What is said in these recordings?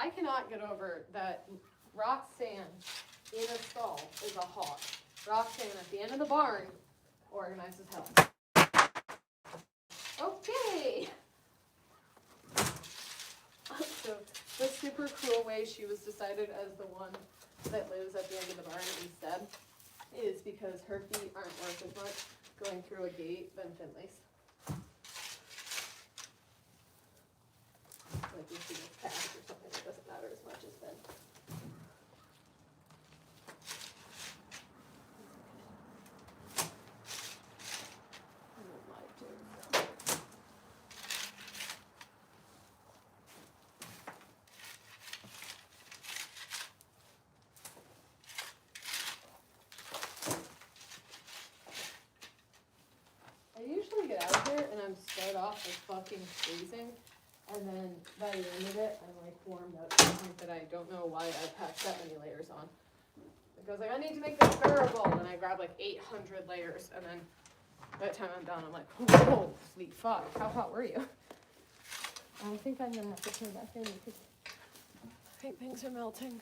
I cannot get over that Roxanne in a stall is a hawk. Roxanne at the end of the barn, organized as hell. Okay. So the super cruel way she was decided as the one that lives at the end of the barn instead is because her feet aren't worth as much going through a gate than Finley's. Like if she gets passed or something, it doesn't matter as much as Finn. I usually get out here and I'm start off like fucking freezing, and then by the end of it, I'm like warmed up to the point that I don't know why I packed that many layers on. Like I was like, I need to make this durable, and I grabbed like 800 layers, and then by the time I'm done, I'm like, whoa, holy fuck, how hot were you? I think I'm gonna have to turn back in because I think things are melting.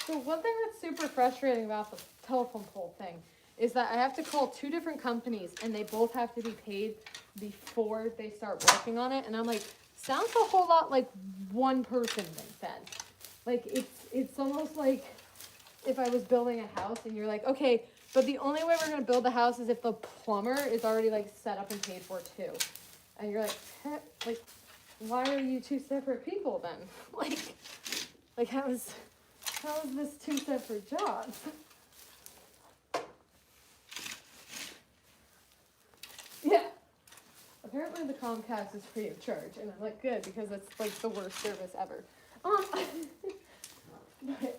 So one thing that's super frustrating about the telephone pole thing is that I have to call 2 different companies and they both have to be paid before they start working on it. And I'm like, sounds a whole lot like one person then. Like it's almost like if I was building a house and you're like, okay, but the only way we're gonna build the house is if the plumber is already like set up and paid for too. And you're like, why are you 2 separate people then? Like how is this 2 separate jobs? Yeah. Apparently the Comcast is free of charge, and I'm like, good, because it's like the worst service ever.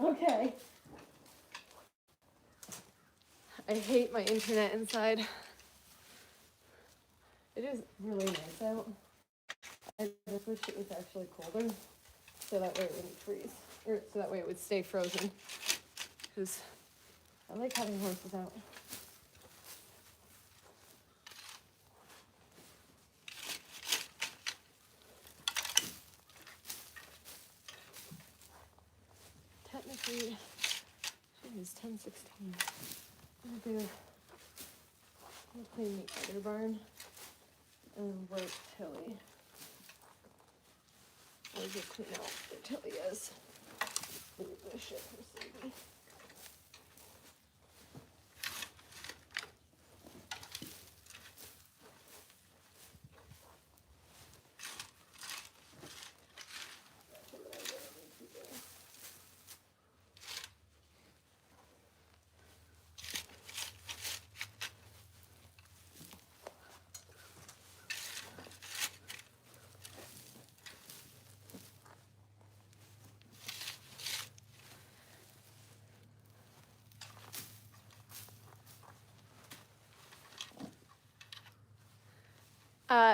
Okay. I hate my internet inside. It is really nice out. I just wish it was actually colder, so that way it wouldn't freeze, or so that way it would stay frozen. Because I like having horses out. Technically, it is 10:16. I'll clean the other barn and work Tilly. Or just clean out where Tilly is. Leave this shit for Sadie.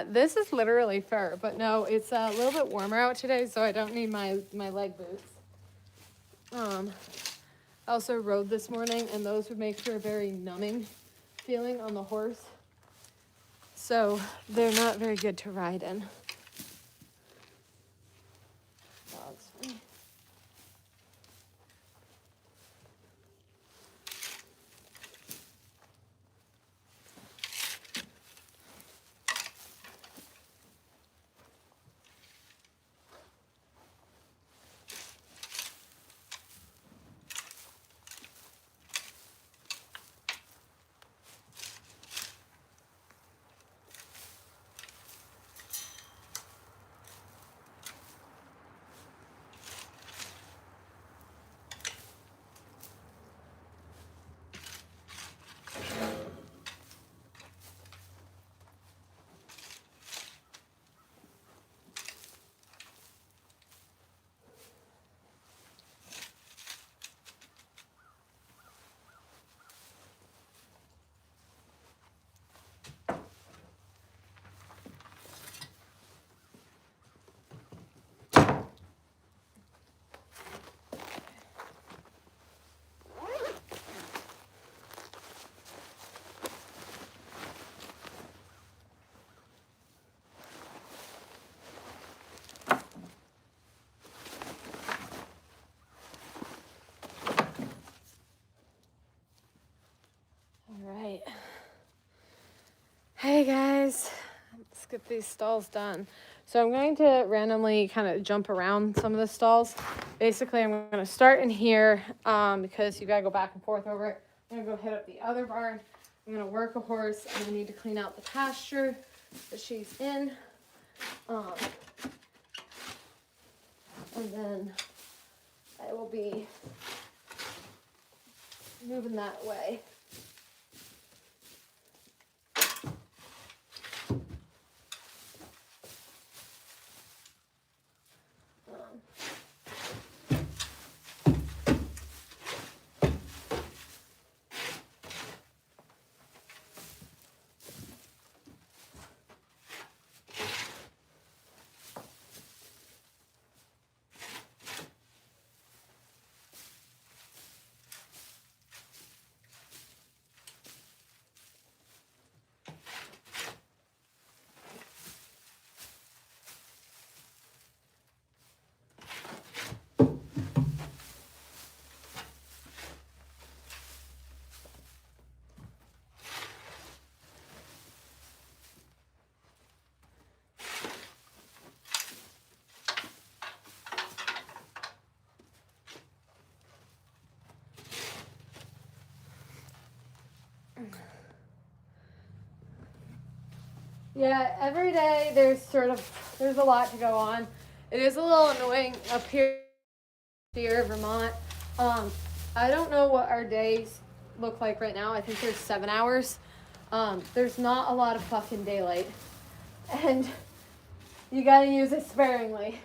This is literally fur, but no, it's a little bit warmer out today, so I don't need my leg boots. I also rode this morning, and those would make for a very numbing feeling on the horse. So they're not very good to ride in. Dog's free. Hey guys, let's get these stalls done. So I'm going to randomly kind of jump around some of the stalls. Basically, I'm going to start in here because you got to go back and forth over it. I'm going to go hit up the other barn. I'm going to work a horse, and I need to clean out the pasture that she's in. And then I will be moving that way. Yeah, every day there's a lot to go on. It is a little annoying up here in Vermont. I don't know what our days look like right now. I think there's 7 hours. There's not a lot of fucking daylight, and you gotta use it sparingly.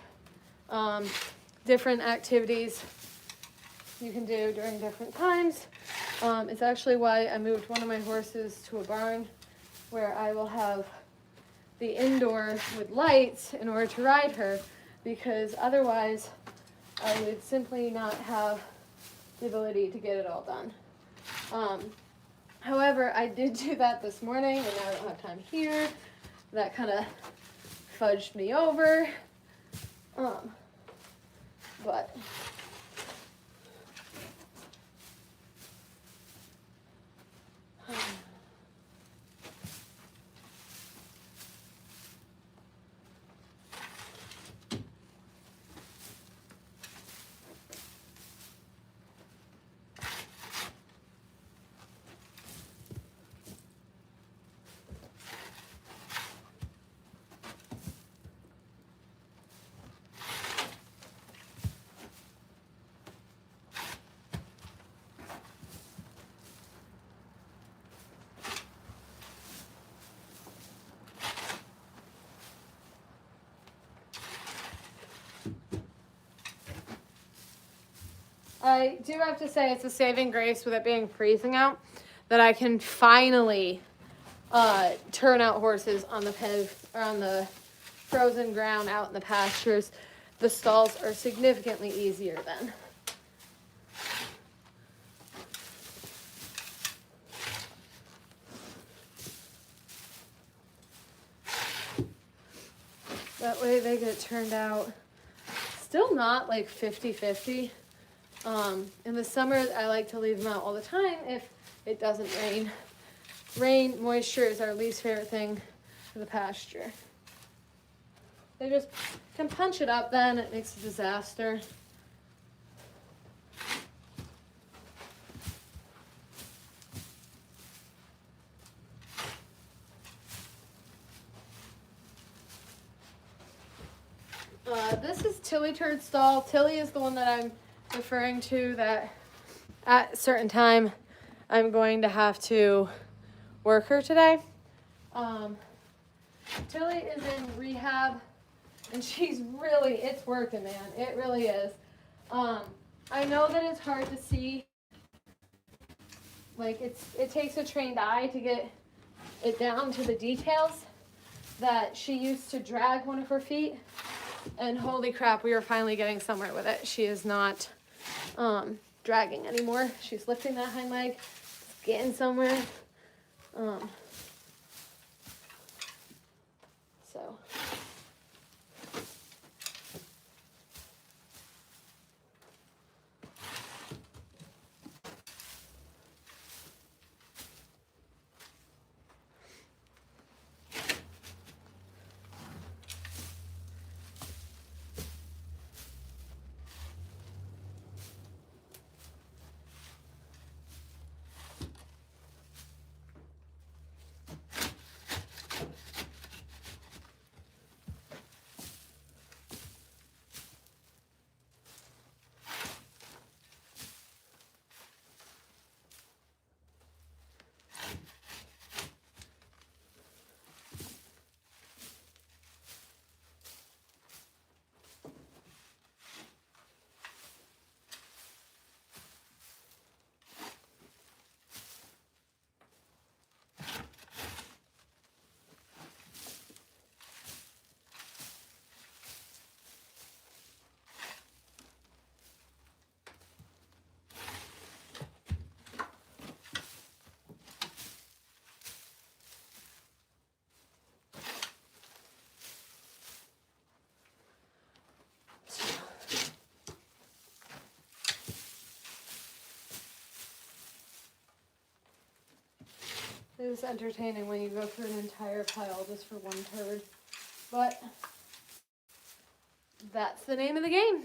Different activities you can do during different times. It's actually why I moved one of my horses to a barn where I will have the indoor with lights in order to ride her, because otherwise I would simply not have the ability to get it all done. However, I did do that this morning, and now I don't have time here. That kind of fudged me over. But I do have to say it's a saving grace with it being freezing out that I can finally turn out horses on the frozen ground out in the pastures. The stalls are significantly easier then. That way they get turned out. Still not like 50-50. In the summer, I like to leave them out all the time if it doesn't rain. Rain, moisture is our least favorite thing for the pasture. They just can punch it up then, it makes a disaster. This is Tilly Turd stall. Tilly is the one that I'm referring to, that at a certain time I'm going to have to work her today. Tilly is in rehab, and it's working, man. It really is. I know that it's hard to see. Like, it takes a trained eye to get it down to the details, that she used to drag one of her feet, and holy crap, we are finally getting somewhere with it. She is not dragging anymore. She's lifting that hind leg, getting somewhere. So is entertaining when you go through an entire pile just for one turd. But that's the name of the game.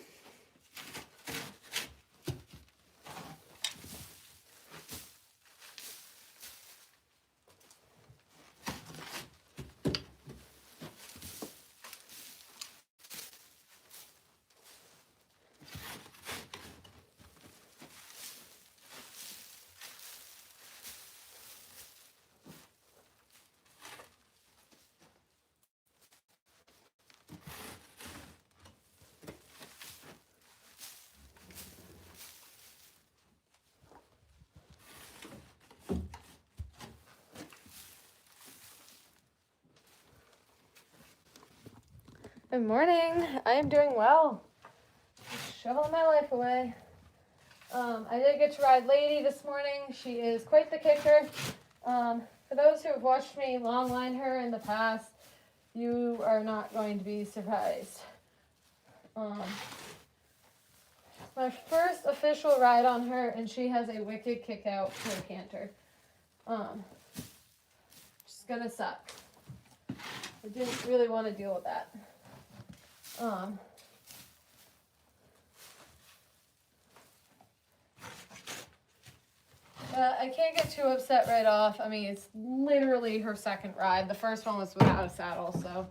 Good morning. I am doing well. Just shoveling my life away. I did get to ride Lady this morning. She is quite the kicker. For those who have watched me longline her in the past, you are not going to be surprised. My first official ride on her, and she has a wicked kick out to a canter. Just gonna suck. I didn't really want to deal with that. But I can't get too upset right off. I mean, it's literally her second ride. The first one was without a saddle, so.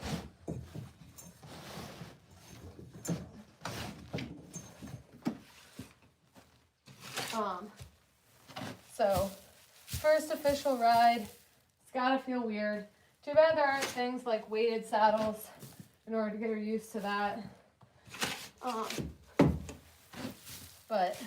So, first official ride. It's gotta feel weird. Too bad there aren't things like weighted saddles in order to get her used to that. But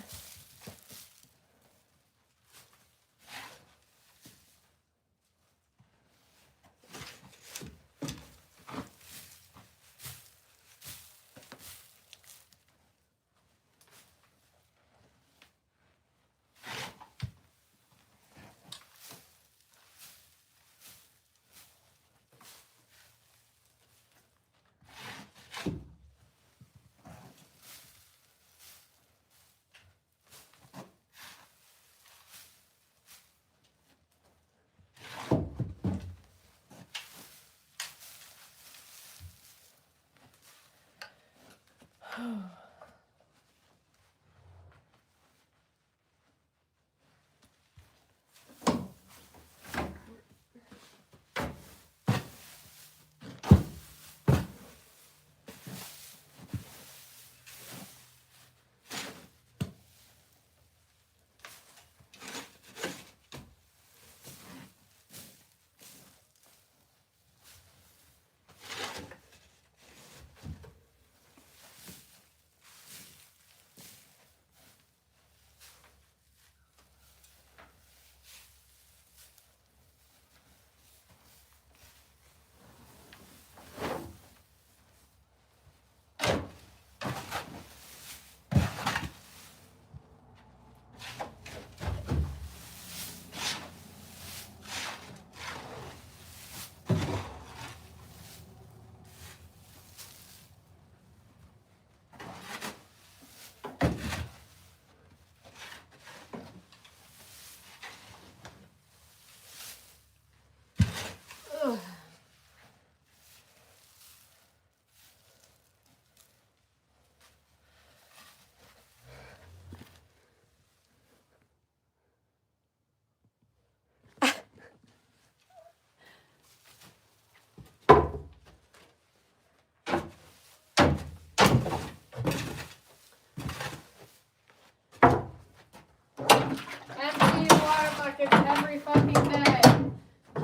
empty your water buckets every fucking day.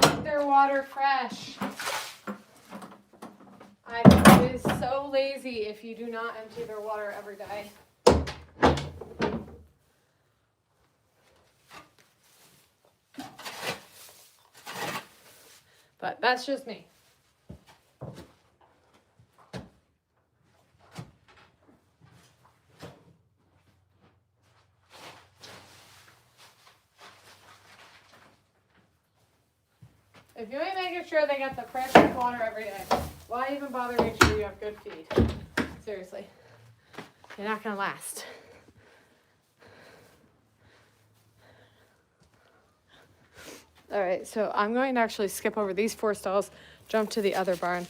Keep their water fresh. It is so lazy if you do not empty their water every day. But that's just me. If you ain't making sure they get the fresh water every day, why even bother making sure you have good feed? Seriously. You're not gonna last. All right, so I'm going to actually skip over these 4 stalls, jump to the other barn.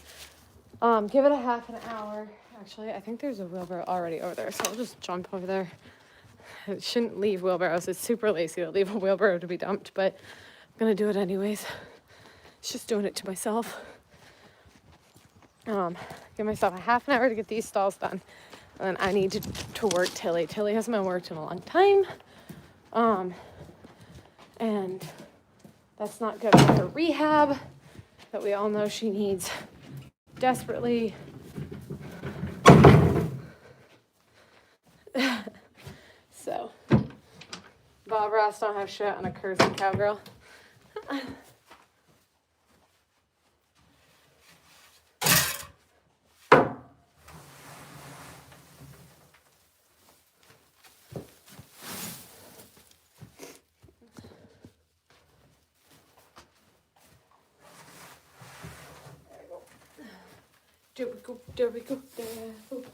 Give it a half an hour. Actually, I think there's a wheelbarrow already over there, so I'll just jump over there. I shouldn't leave wheelbarrows. It's super lazy to leave a wheelbarrow to be dumped, but I'm gonna do it anyways. It's just doing it to myself. Give myself a half an hour to get these stalls done. And then I need to work Tilly. Tilly hasn't been worked in a long time. And that's not good for her rehab that we all know she needs desperately. So, Bob Ross don't have shit on a cursing cowgirl. There we go, there we go, there we go.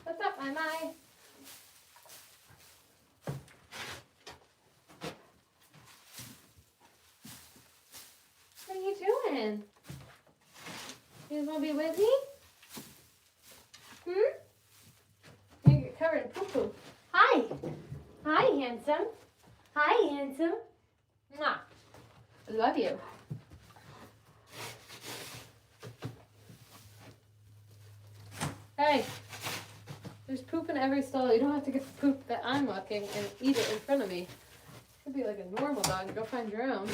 What's up, my Mai? What are you doing? You just want to be with me? You get covered in poo-poo. Hi. Hi, handsome. Hi, handsome. Mwah. I love you. Hey. There's poop in every stall. You don't have to get the poop that I'm mucking and eat it in front of me. Should be like a normal dog. Go find your own.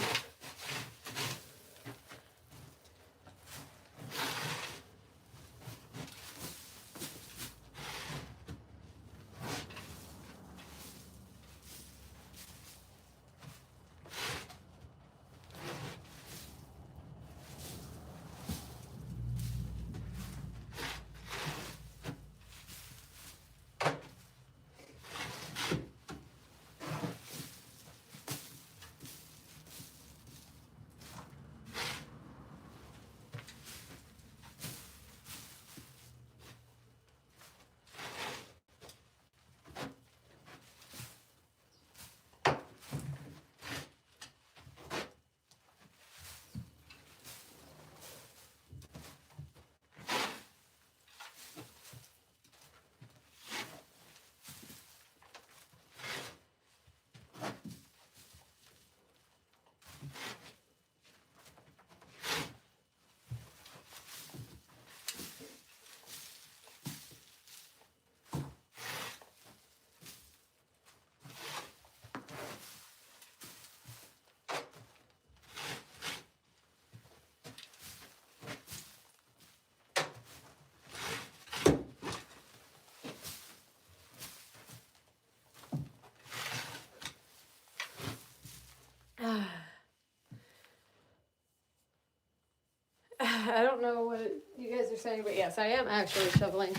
I don't know what you guys are saying, but yes, I am actually shoveling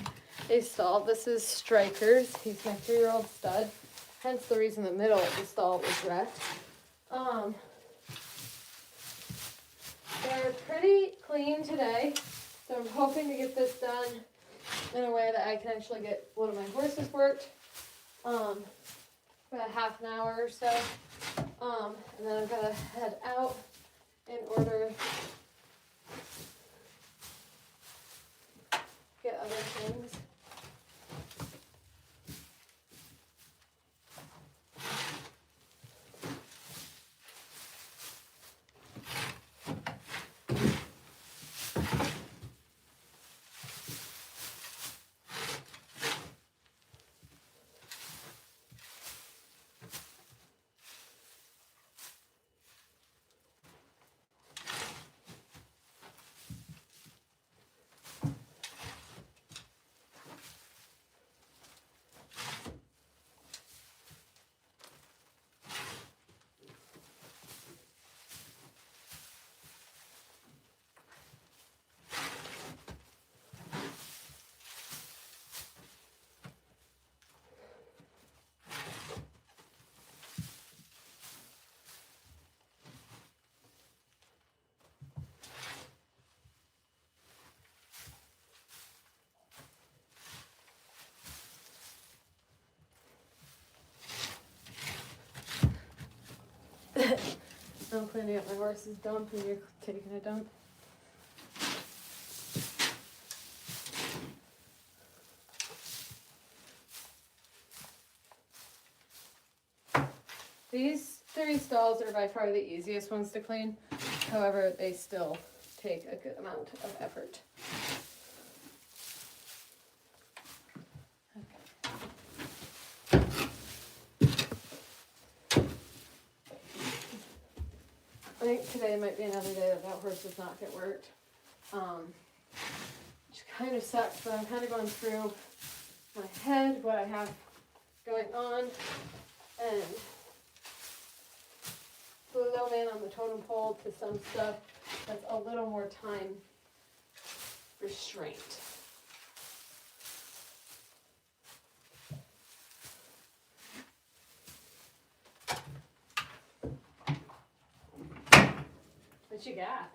a stall. This is Striker's. He's my 3-year-old stud. Hence the reason the middle of the stall was wrecked. They're pretty clean today. So I'm hoping to get this done in a way that I can actually get one of my horses worked for about half an hour or so. And then I'm gonna head out in order to get other things. I'm cleaning up my horse's dump and you're taking a dump. These 3 stalls are by far the easiest ones to clean. However, they still take a good amount of effort. I think today might be another day that horse does not get worked. Which kind of sucks, but I'm kind of going through my head what I have going on and low man on the totem pole to some stuff that's a little more time restraint. What you got?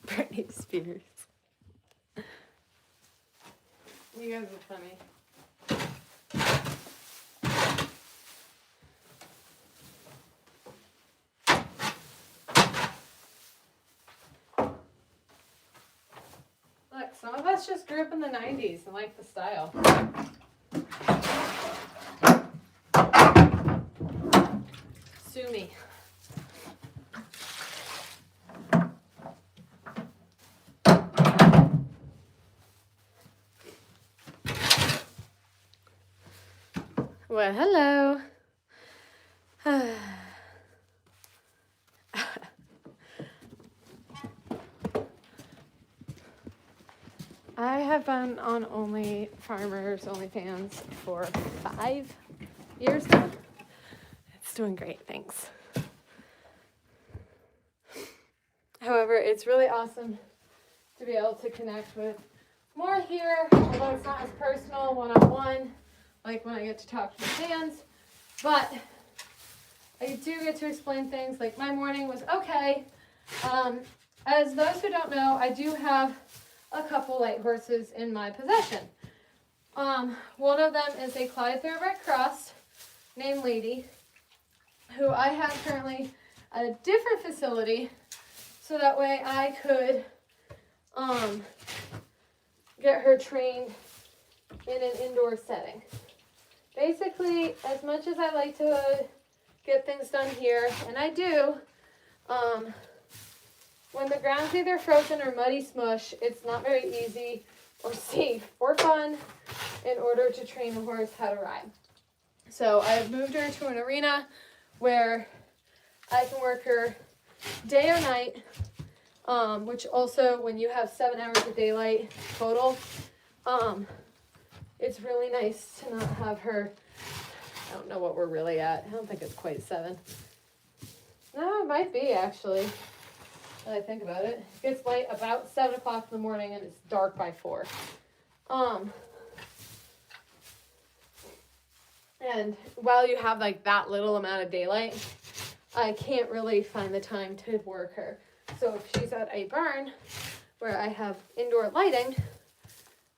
Britney Spears. You guys are funny. Look, some of us just grew up in the 90s and like the style. Sue me. Well, hello. I have been on OnlyFans for 5 years now. It's doing great, thanks. However, it's really awesome to be able to connect with more here, although it's not as personal one-on-one like when I get to talk to the fans, but I do get to explain things like my morning was okay. As those who don't know, I do have a couple light horses in my possession. One of them is a Clyde Thoroughbred Cross named Lady, who I have currently at a different facility, so that way I could get her trained in an indoor setting. Basically, as much as I like to get things done here, and I do, when the ground's either frozen or muddy smush, it's not very easy or safe or fun in order to train the horse how to ride. So I've moved her to an arena where I can work her day or night, which also when you have 7 hours of daylight total, it's really nice to not have her, I don't know what we're really at. I don't think it's quite 7. No, it might be actually, now that I think about it. It gets light about 7 o'clock in the morning and it's dark by 4. And while you have like that little amount of daylight, I can't really find the time to work her. So if she's at a barn where I have indoor lighting,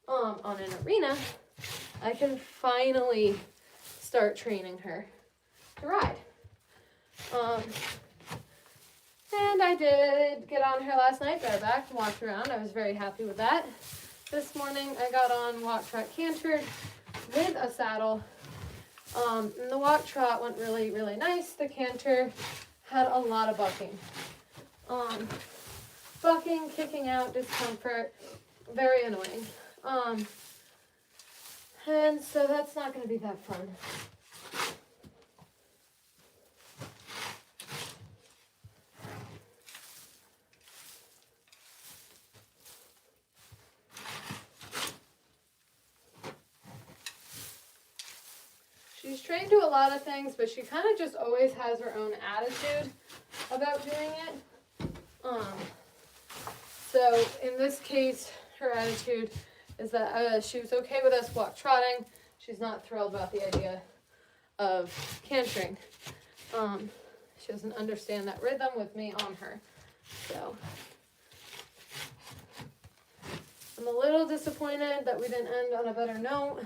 on an arena, I can finally start training her to ride. And I did get on her last night bareback and walked around. I was very happy with that. This morning I got on walk trot cantered with a saddle. And the walk trot went really, really nice. The canter had a lot of bucking. Bucking, kicking out, discomfort, very annoying. And so that's not going to be that fun. She's trained to a lot of things, but she kind of just always has her own attitude about doing it. So in this case, her attitude is that she was okay with us walk trotting. She's not thrilled about the idea of cantering. She doesn't understand that rhythm with me on her. So I'm a little disappointed that we didn't end on a better note,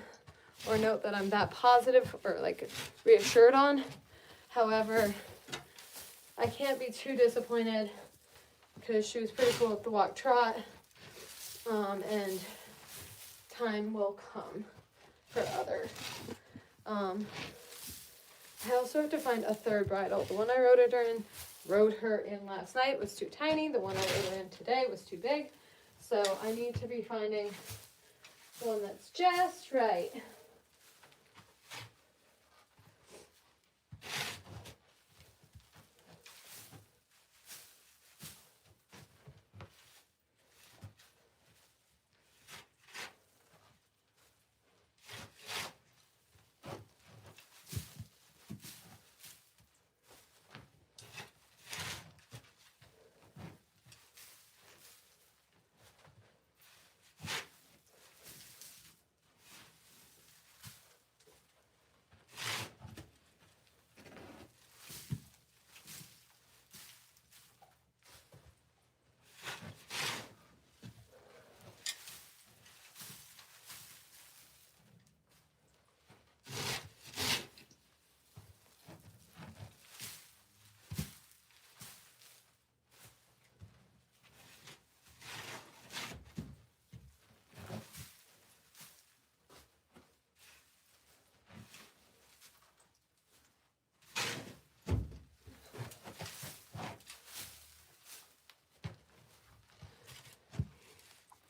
or note that I'm that positive or like reassured on. However, I can't be too disappointed because she was pretty cool with the walk trot, and time will come for others. I also have to find a third bridle. The one I rode her in last night was too tiny. The one I rode her in today was too big. So I need to be finding the one that's just right.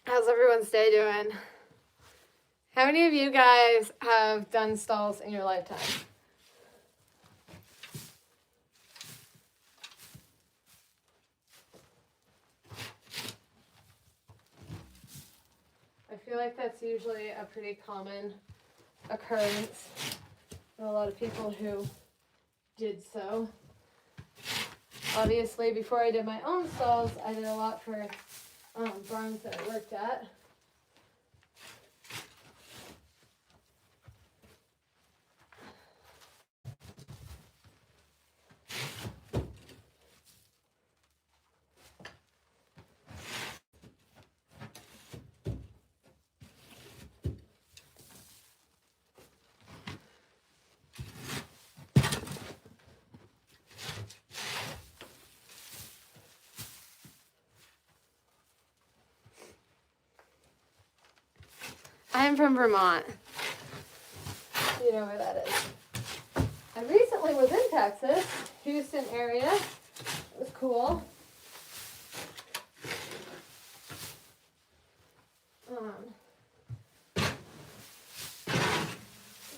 How's everyone's day doing? How many of you guys have done stalls in your lifetime? I feel like that's usually a pretty common occurrence for a lot of people who did so. Obviously, before I did my own stalls, I did a lot for barns that I worked at. I'm from Vermont. You know where that is. I recently was in Texas, Houston area. It was cool.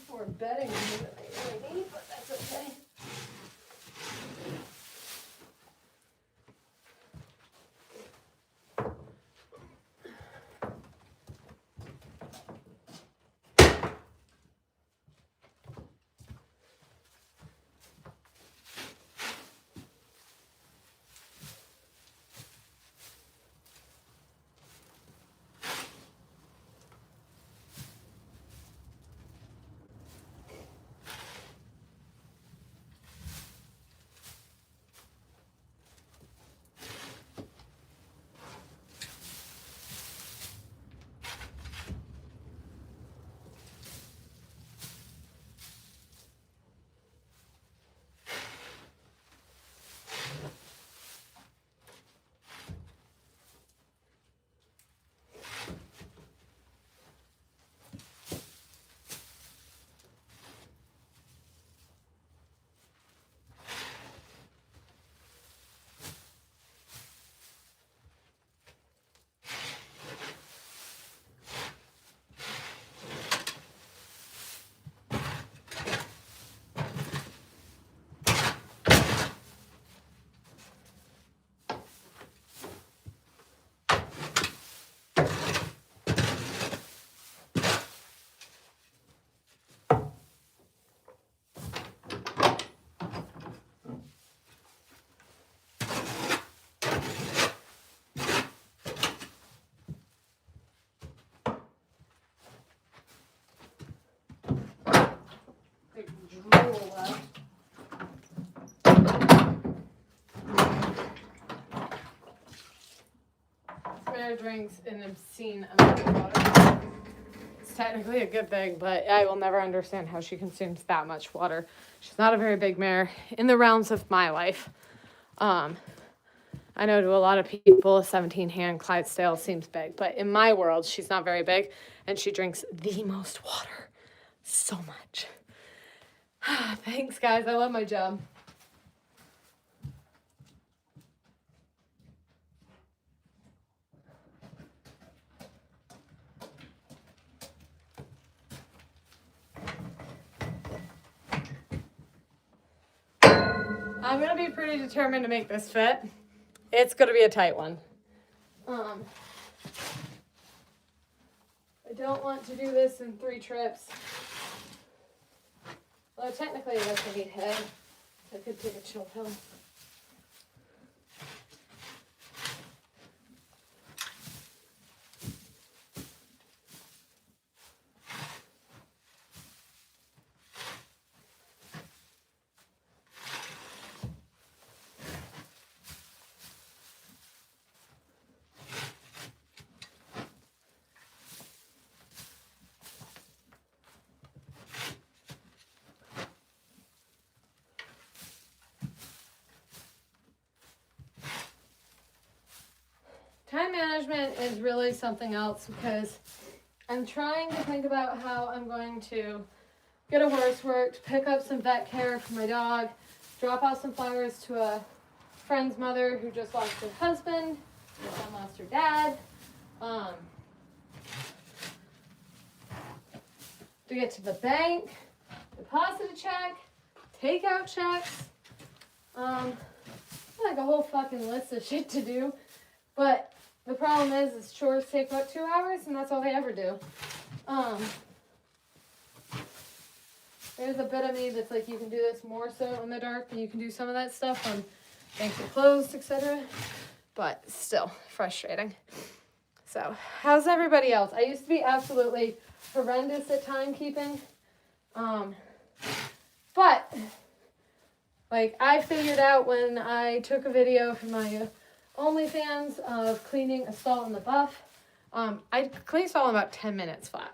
More bedding in here than I really need, but that's okay. Drool left. Spare drinks an obscene amount of water. It's technically a good thing, but I will never understand how she consumes that much water. She's not a very big mare in the realms of my life. I know to a lot of people, a 17-hand Clydesdale seems big, but in my world, she's not very big, and she drinks the most water. So much. Thanks, guys. I love my job. I'm going to be pretty determined to make this fit. It's going to be a tight one. I don't want to do this in 3 trips. Well, technically, I guess I need head. So I could take a chill pill. Time management is really something else because I'm trying to think about how I'm going to get a horse worked, pick up some vet care for my dog, drop off some flowers to a friend's mother who just lost her husband, and lost her dad, to get to the bank, deposit a check, take out checks, like a whole fucking list of shit to do. But the problem is chores take about 2 hours, and that's all they ever do. There's a bit of me that's like, you can do this more so in the dark, and you can do some of that stuff when banks are closed, etc. But still frustrating. So, how's everybody else? I used to be absolutely horrendous at timekeeping. But, like, I figured out when I took a video for my OnlyFans of cleaning a stall in the buff. I clean a stall in about 10 minutes flat.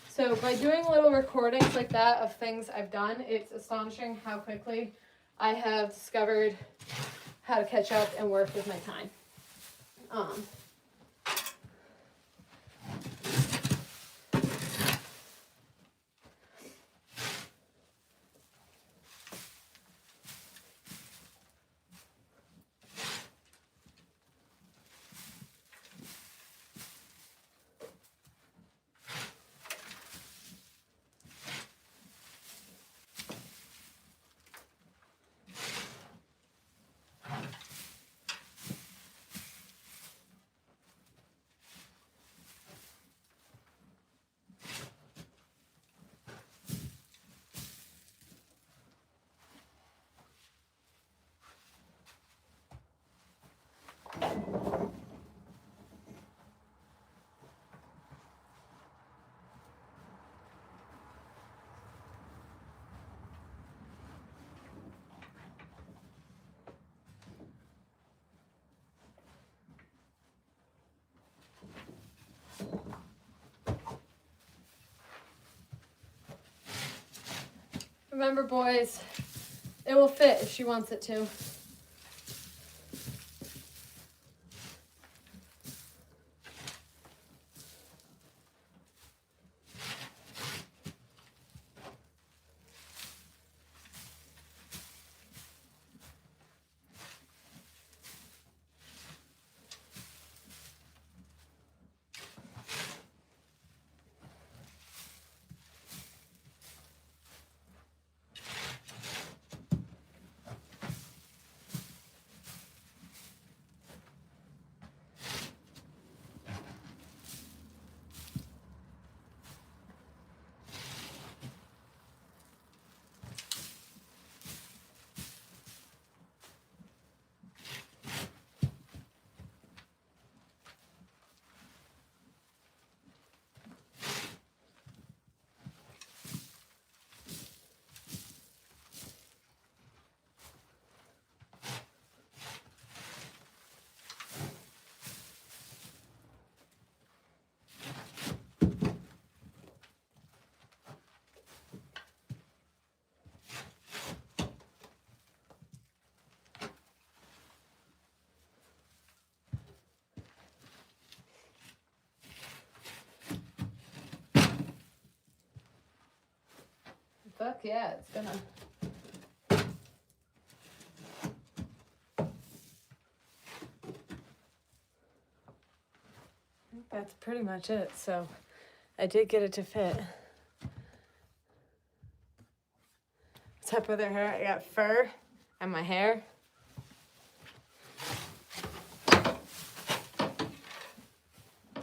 So by doing little recordings like that of things I've done, it's astonishing how quickly I have discovered how to catch up and work with my time. Remember, boys, it will fit if she wants it to. Fuck yeah, it's gonna. That's pretty much it. So I did get it to fit. What's up with her hair? I got fur and my hair.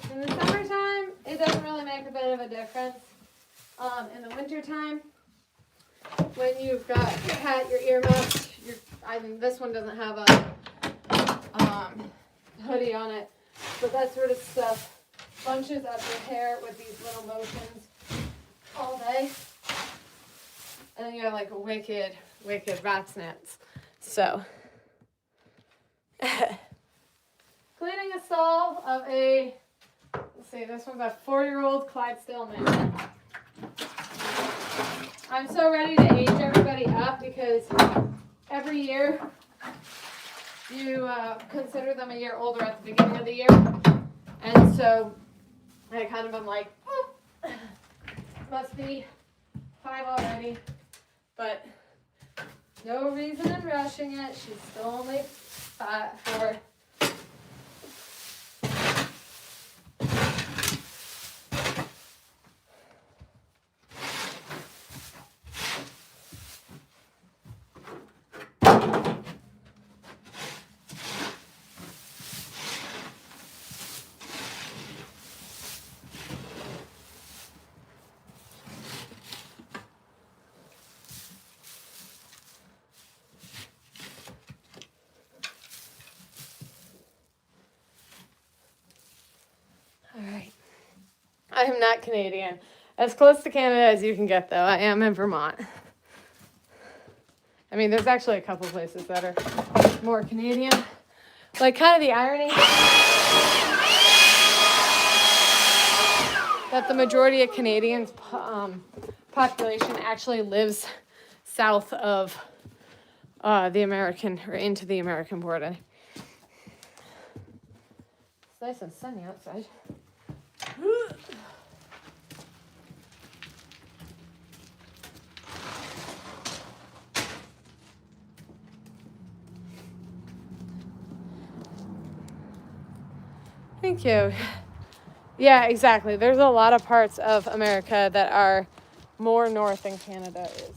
In the summertime, it doesn't really make a bit of a difference. In the wintertime, when you've got your hat, your earmuffs, I mean, this one doesn't have a hoodie on it, but that sort of stuff bunches up your hair with these little motions all day. And then you have like a wicked rat's nest. So, cleaning a stall of a, let's see, this one's a 4-year-old Clydesdale Minion. I'm so ready to age everybody up because every year you consider them a year older at the beginning of the year. And so I kind of am like, oh, must be 5 already. But no reason in rushing it. She's still only 4. I am not Canadian. As close to Canada as you can get, though. I am in Vermont. I mean, there's actually a couple places that are more Canadian. Like, kind of the irony that the majority of Canadians' population actually lives south of the American, or into the American border. It's nice and sunny outside. Thank you. Yeah, exactly. There's a lot of parts of America that are more north than Canada is.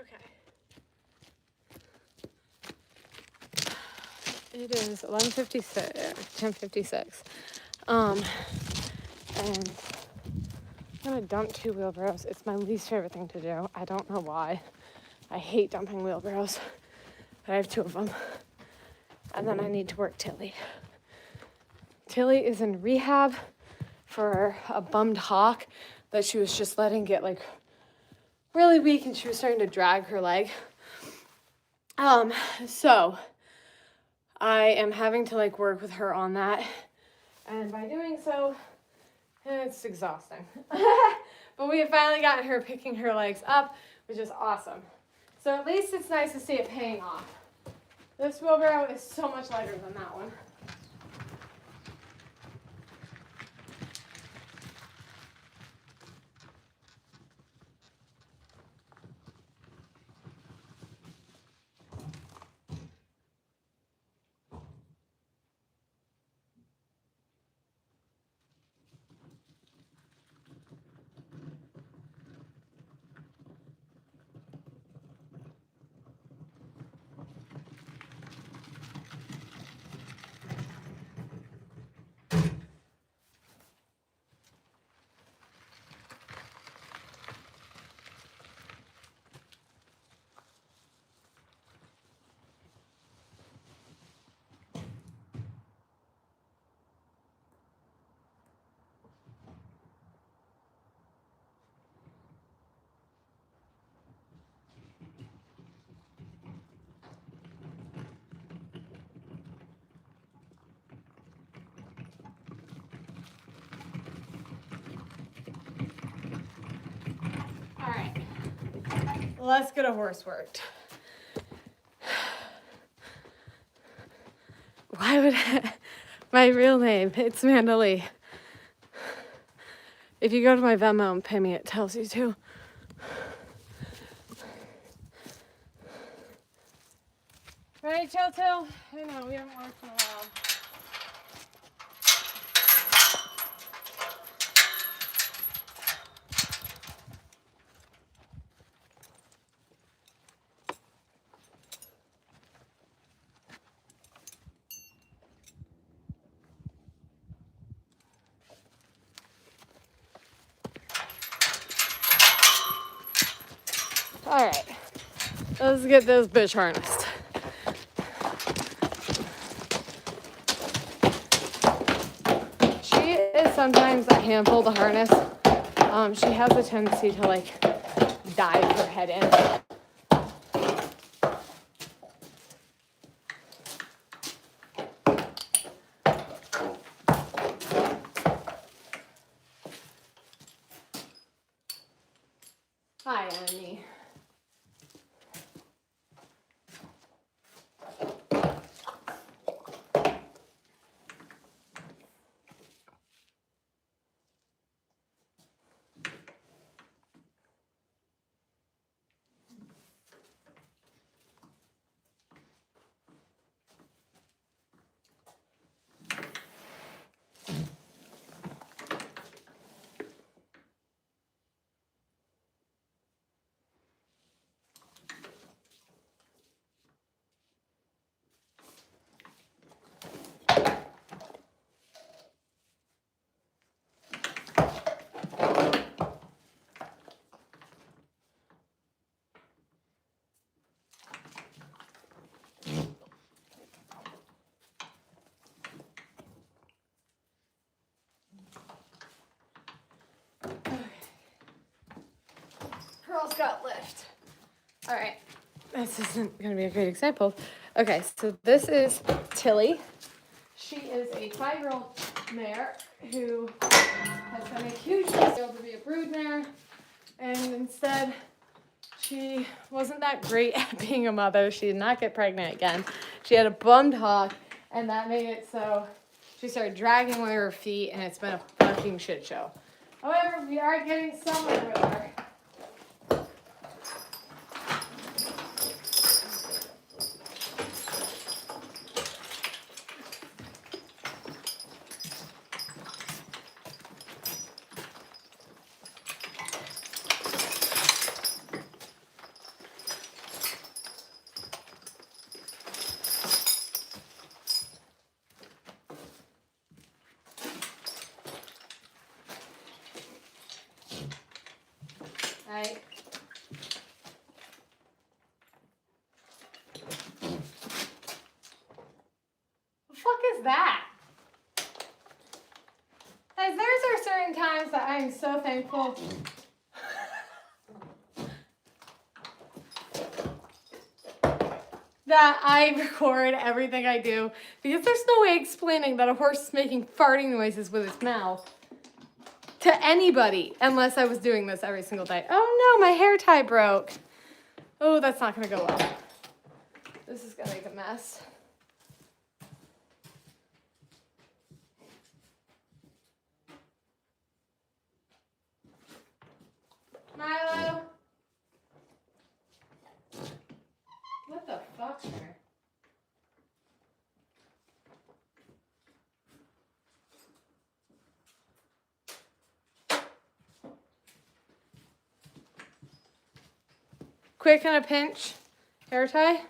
Okay. It is 11:56, 10:56. And I'm gonna dump 2 wheelbarrows. It's my least favorite thing to do. I don't know why. I hate dumping wheelbarrows, but I have 2 of them. And then I need to work Tilly. Tilly is in rehab for a bummed hock that she was just letting get like really weak, and she was starting to drag her leg. So I am having to like work with her on that, and by doing so, it's exhausting. But we have finally gotten her picking her legs up, which is awesome. So at least it's nice to see it paying off. This wheelbarrow is so much lighter than that one. All right, let's get a horse worked. Why would my real name? It's Amanda Lee. If you go to my Venmo and pay me, it tells you to. Right, Chiltil? I know, we haven't worked in a while. All right, let's get this bitch harnessed. She is sometimes a handful to harness. She has a tendency to like dive her head in. Hi, Annie. Pearl's got lift. All right, this isn't gonna be a great example. Okay, so this is Tilly. She is a 5-year-old mare who has been a huge able to be a brood mare, and instead she wasn't that great at being a mother. She did not get pregnant again. She had a bummed hock, and that made it so she started dragging with her feet, and it's been a fucking shit show. However, we are getting somewhere with her. times that I am so thankful that I record everything I do, because there's no way explaining that a horse is making farting noises with its mouth to anybody unless I was doing this every single day. Oh no, my hair tie broke. Oh, that's not gonna go well. This is gonna make a mess. Milo? What the fuck, Mary? Quick and a pinch hair tie, a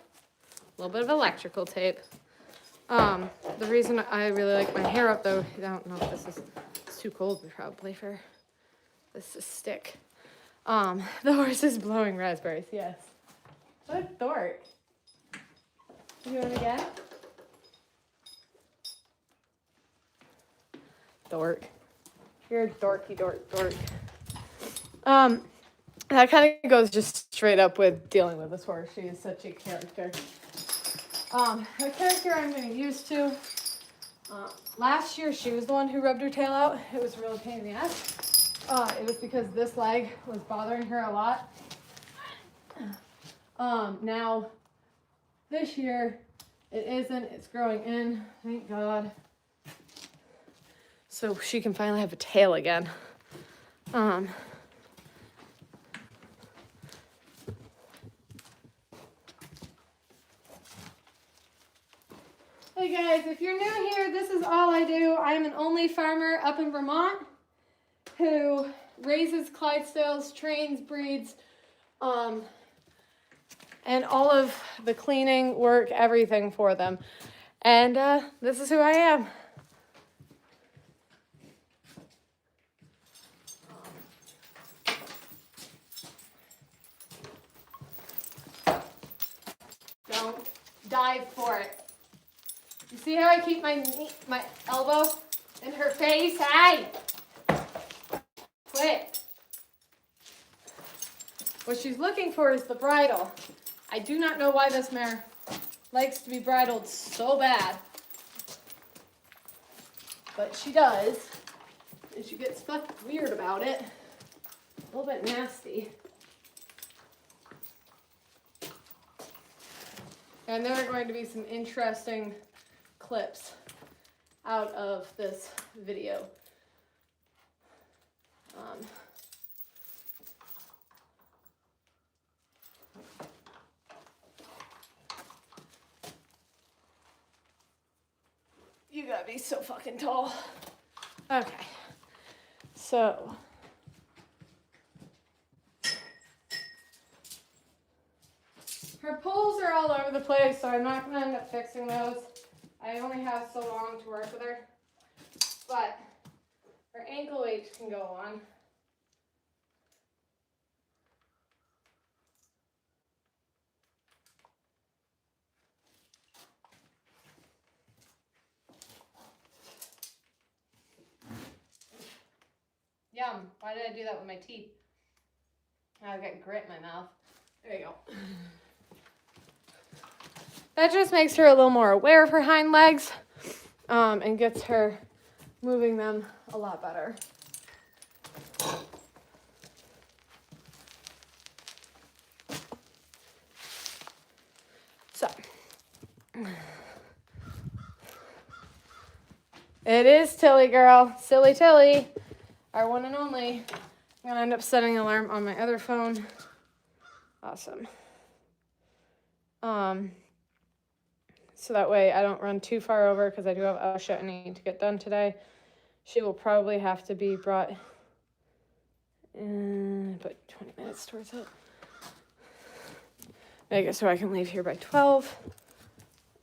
little bit of electrical tape. The reason I really like my hair up though, I don't know if this is, it's too cold probably for this to stick. The horse is blowing raspberries, yes. What a dork. You doing it again? Dork. You're a dorky dork. That kind of goes just straight up with dealing with this horse. She is such a character. The character I'm getting used to. Last year, she was the one who rubbed her tail out. It was a real pain in the ass. It was because this leg was bothering her a lot. Now, this year, it isn't. It's growing in. Thank God. So she can finally have a tail again. Hey guys, if you're new here, this is all I do. I am an only farmer up in Vermont who raises Clydesdales, trains, breeds, and all of the cleaning, work, everything for them. And this is who I am. Don't dive for it. You see how I keep my elbow in her face? Hey! Quit. What she's looking for is the bridle. I do not know why this mare likes to be bridled so bad. But she does. And she gets fucking weird about it. A little bit nasty. And there are going to be some interesting clips out of this video. You gotta be so fucking tall. Okay, so her poles are all over the place, so I'm not gonna end up fixing those. I only have so long to work with her, but her ankle weights can go on. Yum. Why did I do that with my teeth? I've got grit in my mouth. There you go. That just makes her a little more aware of her hind legs, and gets her moving them a lot better. So, it is Tilly girl, Silly Tilly, our one and only. I'm gonna end up setting an alarm on my other phone. Awesome. So that way I don't run too far over, because I do have other shit I need to get done today. She will probably have to be brought in about 20 minutes towards it. Make it so I can leave here by 12.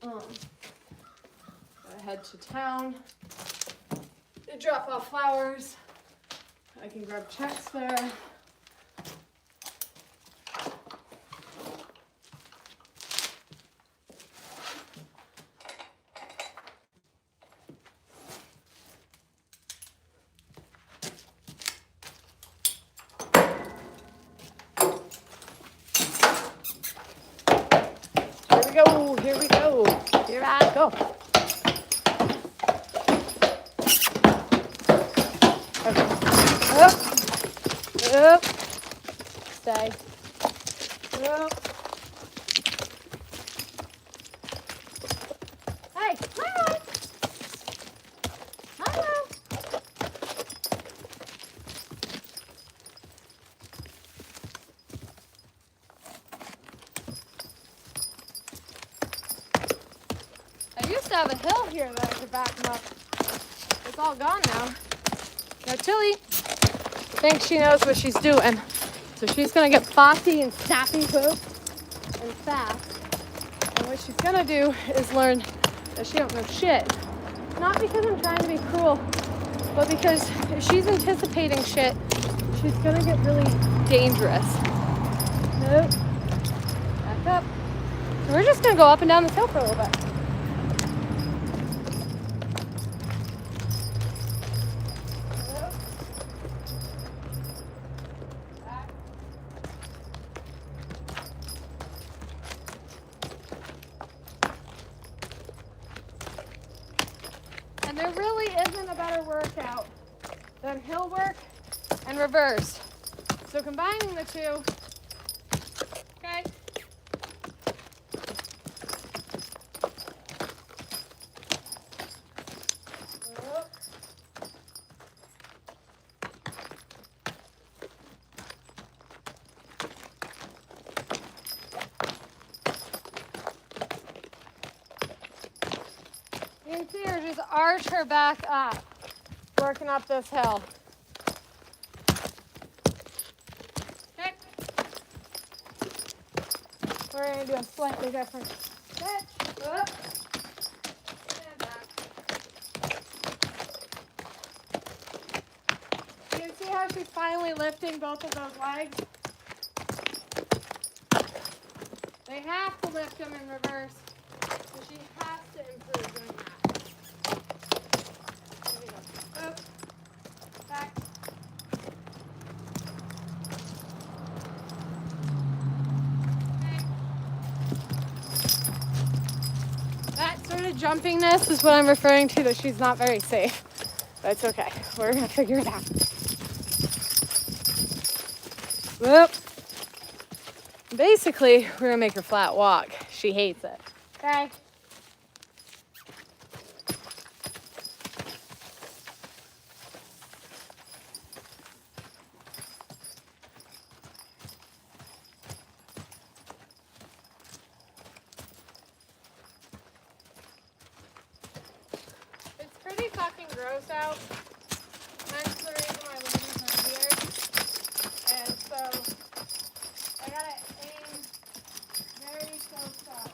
Gotta head to town to drop off flowers. I can grab checks there. we go. Here we go. Here I go. Okay. Up. Up. Stay. Up. Hey, hi. Hello. I used to have a hill here that I could back them up. It's all gone now. Now Tilly thinks she knows what she's doing. So she's gonna get bossy and snappy poop and fast. And what she's gonna do is learn that she don't know shit. Not because I'm trying to be cruel, but because if she's anticipating shit, she's gonna get really dangerous. Nope. Back up. So we're just gonna go up and down this hill for a little bit. And there really isn't a better workout than hill work and reverse. So combining the two, okay? You can see her just arch her back up, working up this hill. Okay. We're going to do a slightly different stretch. Up. And back. You can see how she's finally lifting both of those legs? They have to lift them in reverse. So she has to improve doing that. There we go. Up. Back. Okay. That sort of jumpingness is what I'm referring to, that she's not very safe. But it's okay. We're going to figure it out. Whoop. Basically, we're going to make her flat walk. She hates it. Okay? It's pretty fucking gross out. That's the reason why Lindy's not here. And so I gotta aim very close up.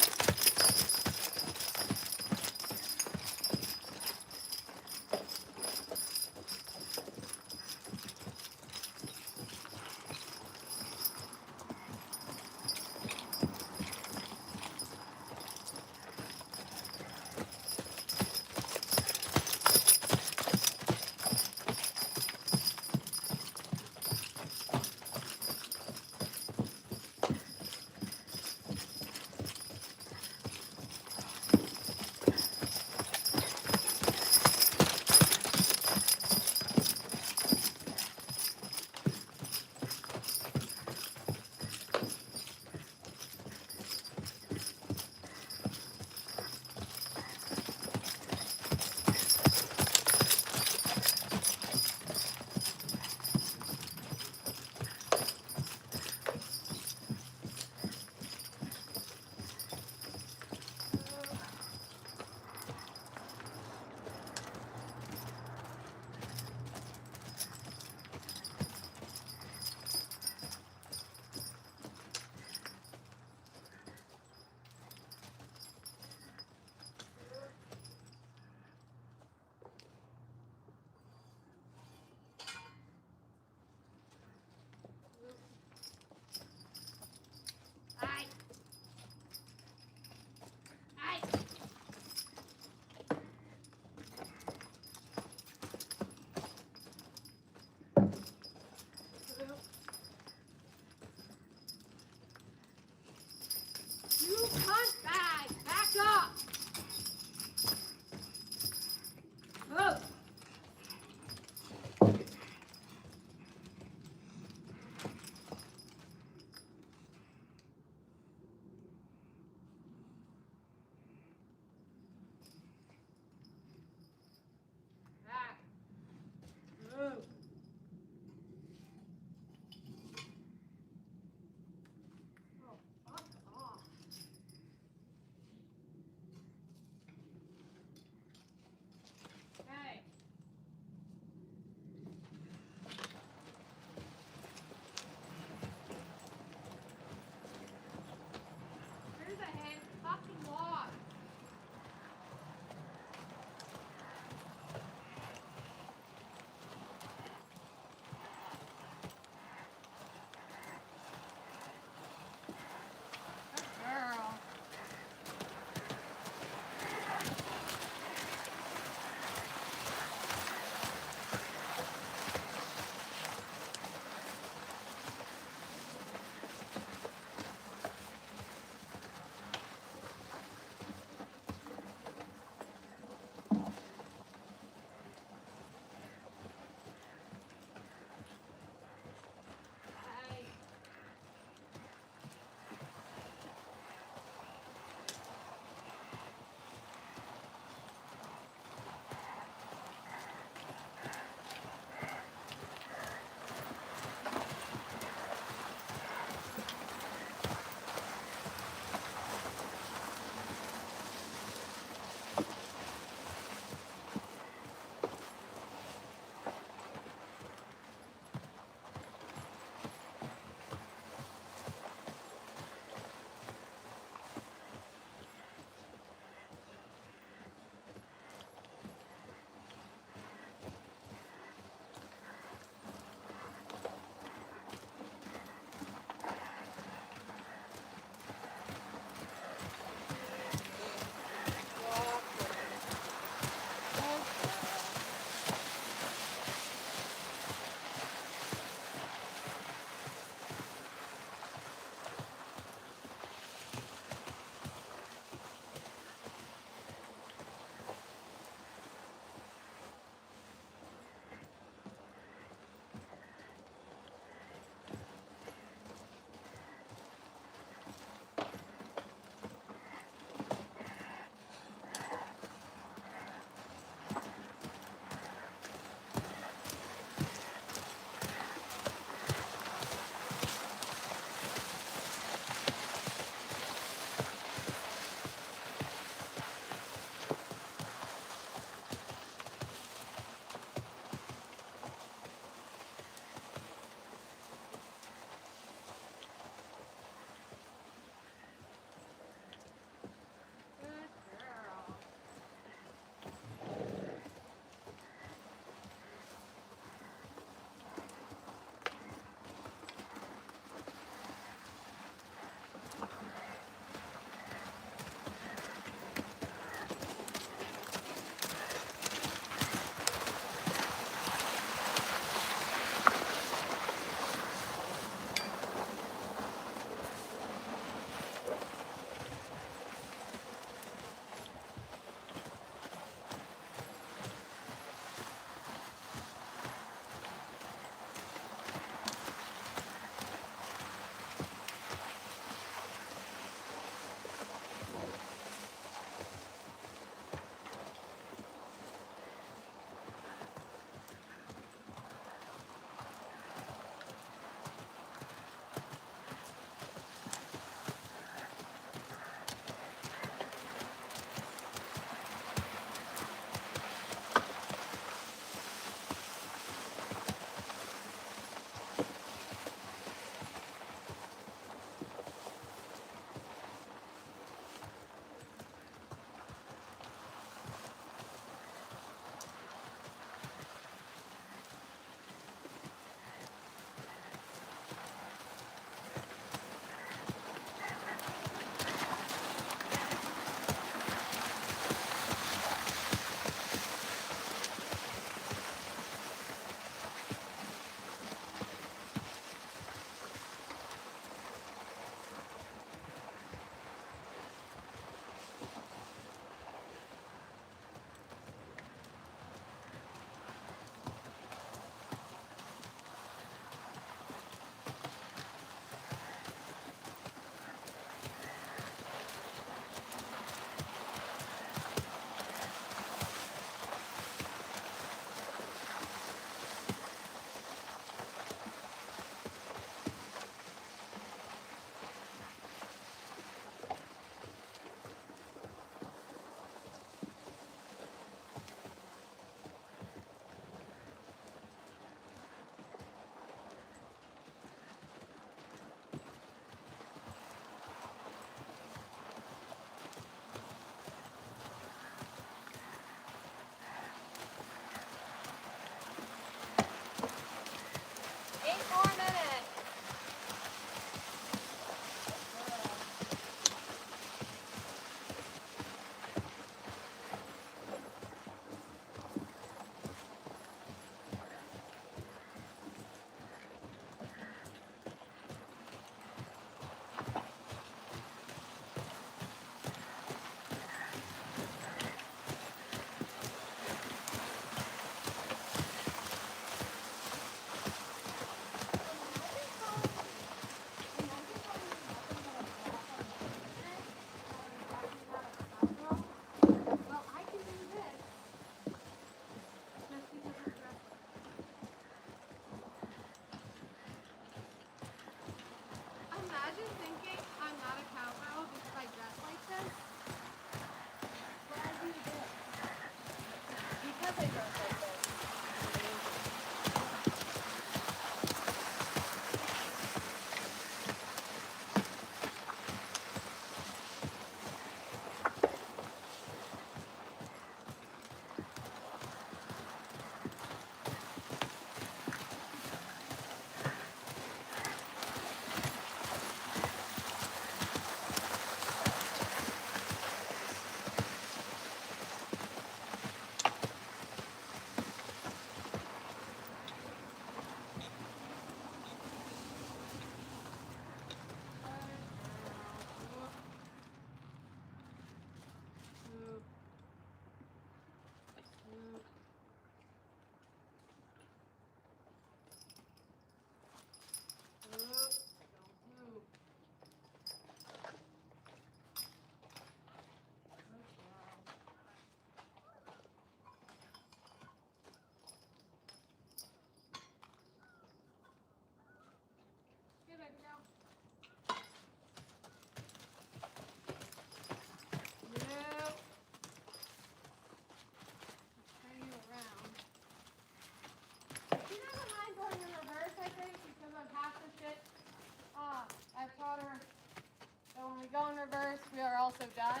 we are also done.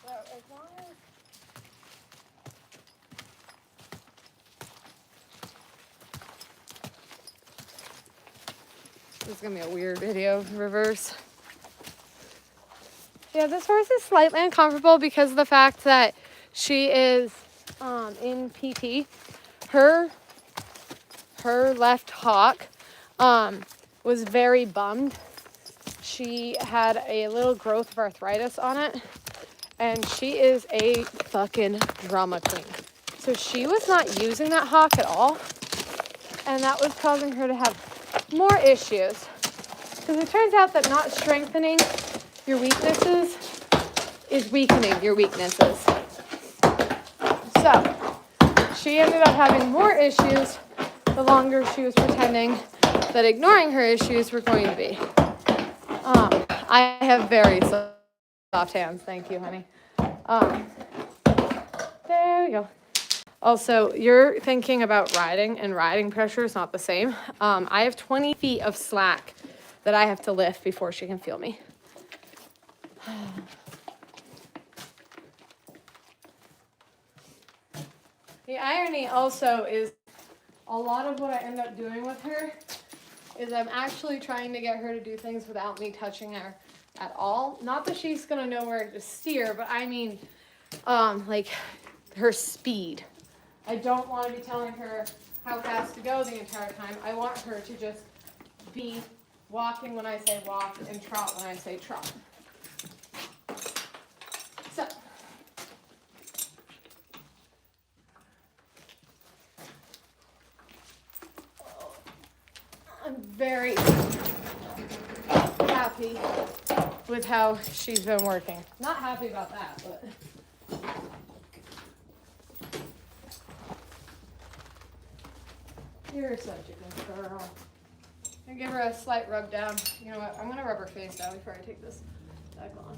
So as long as this is gonna be a weird video, reverse. Yeah, this horse is slightly uncomfortable because of the fact that she is in PT. Her left hock was very bummed. She had a little growth of arthritis on it, and she is a fucking drama queen. So she was not using that hock at all, and that was causing her to have more issues. Because it turns out that not strengthening your weaknesses is weakening your weaknesses. So she ended up having more issues the longer she was pretending that ignoring her issues were going to be. I have very soft hands. Thank you, honey. There we go. Also, you're thinking about riding, and riding pressure is not the same. I have 20 feet of slack that I have to lift before she can feel me. The irony also is a lot of what I end up doing with her is I'm actually trying to get her to do things without me touching her at all. Not that she's gonna know where to steer, but I mean, like her speed. I don't want to be telling her how fast to go the entire time. I want her to just be walking when I say walk and trot when I say trot. So, I'm very happy with how she's been working. Not happy about that, but you're such a good girl. I give her a slight rub down. You know what? I'm gonna rub her face down before I take this back on.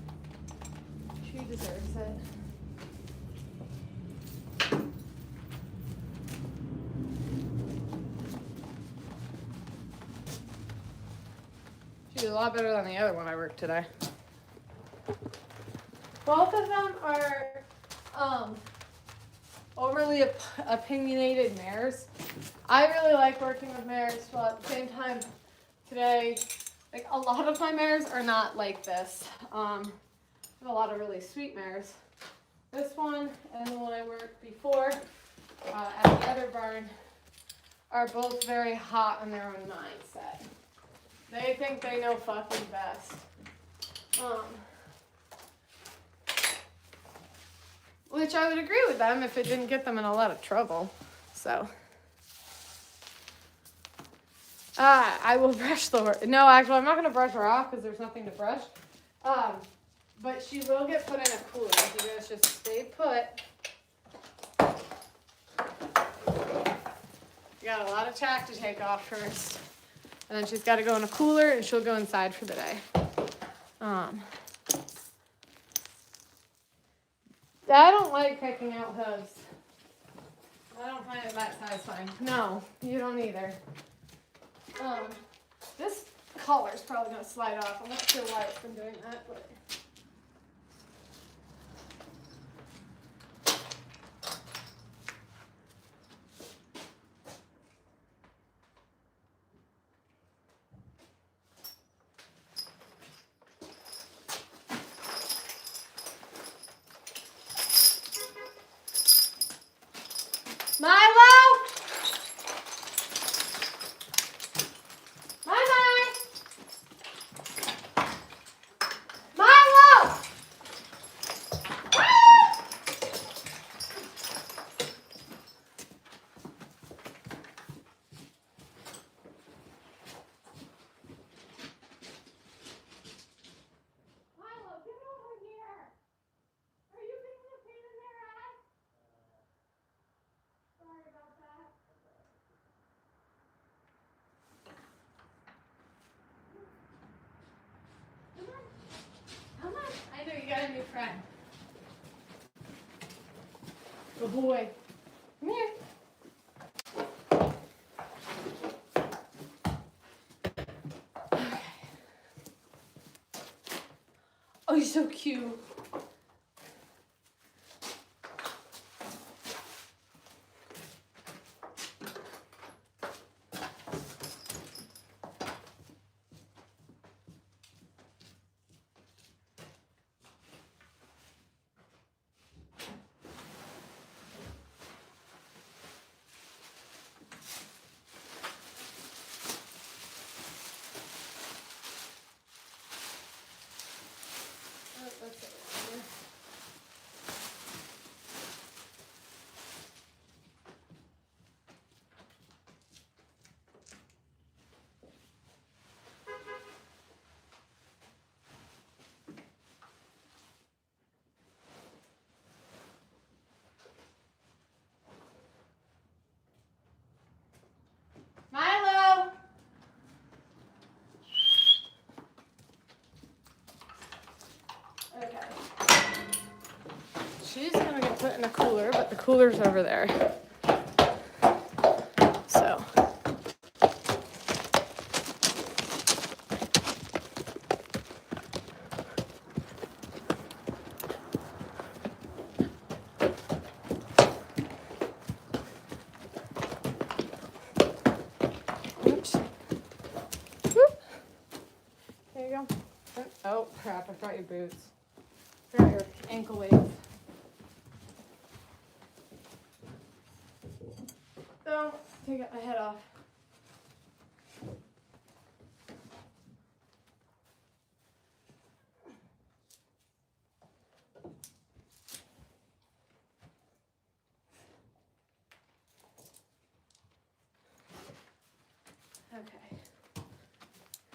She deserves it. She's a lot better than the other one I worked today. Both of them are overly opinionated mares. I really like working with mares, but at the same time, today, like a lot of my mares are not like this. I have a lot of really sweet mares. This one and the one I worked before at the other barn are both very hot in their own mindset. They think they know fucking best. Which I would agree with them if it didn't get them in a lot of trouble. So. I will brush the horse. No, actually, I'm not going to brush her off because there's nothing to brush. But she will get put in a cooler. If you guys just stay put. You got a lot of tack to take off first. And then she's got to go in a cooler and she'll go inside for the day. I don't like picking out hooves. I don't find it that satisfying. No, you don't either. This collar's probably going to slide off. I'm not sure why it's been doing that, but... Milo! Milo! I know you got a new friend. Good boy. Come here. Okay. so cute. Milo! Okay. She's gonna get put in a cooler, but the cooler's over there. So. Oops. Whoop. There you go. Oh crap, I forgot your boots. I forgot your ankle weights. Don't take my head off. Okay.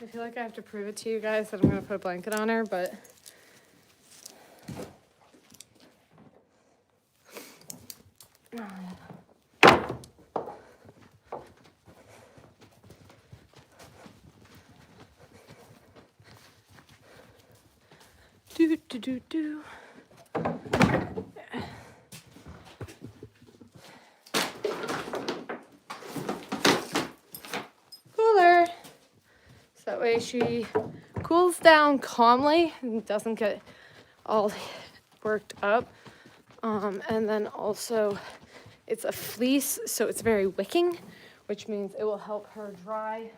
I feel like I have to prove it to you guys that I'm gonna put a blanket on her, but do. Cooler. So that way she cools down calmly and doesn't get all worked up. And then also it's a fleece, so it's very wicking, which means it will help her dry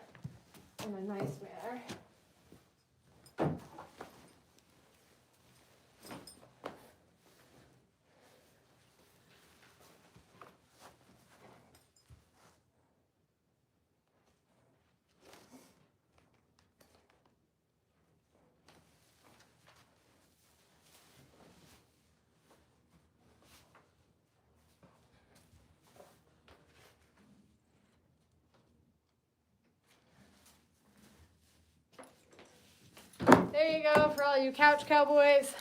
in a nice manner. There you go for all you couch cowboys.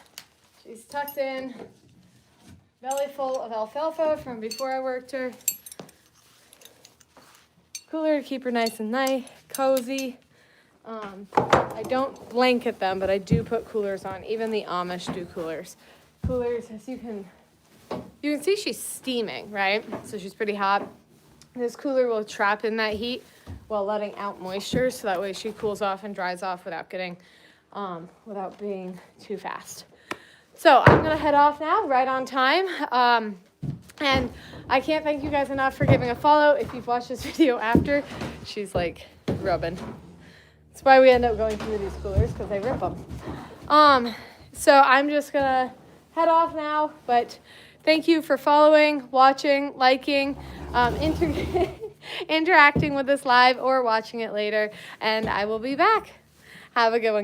She's tucked in, belly full of alfalfa from before I worked her. Cooler to keep her nice and cozy. I don't blanket them, but I do put coolers on. Even the Amish do coolers. Coolers, as you can see she's steaming, right? So she's pretty hot. This cooler will trap in that heat while letting out moisture, so that way she cools off and dries off without being too fast. So I'm gonna head off now, right on time. And I can't thank you guys enough for giving a follow. If you've watched this video after, she's like rubbing. That's why we end up going through these coolers, because they rip them. So I'm just gonna head off now, but thank you for following, watching, liking, interacting with us live or watching it later, and I will be back. Have a good one.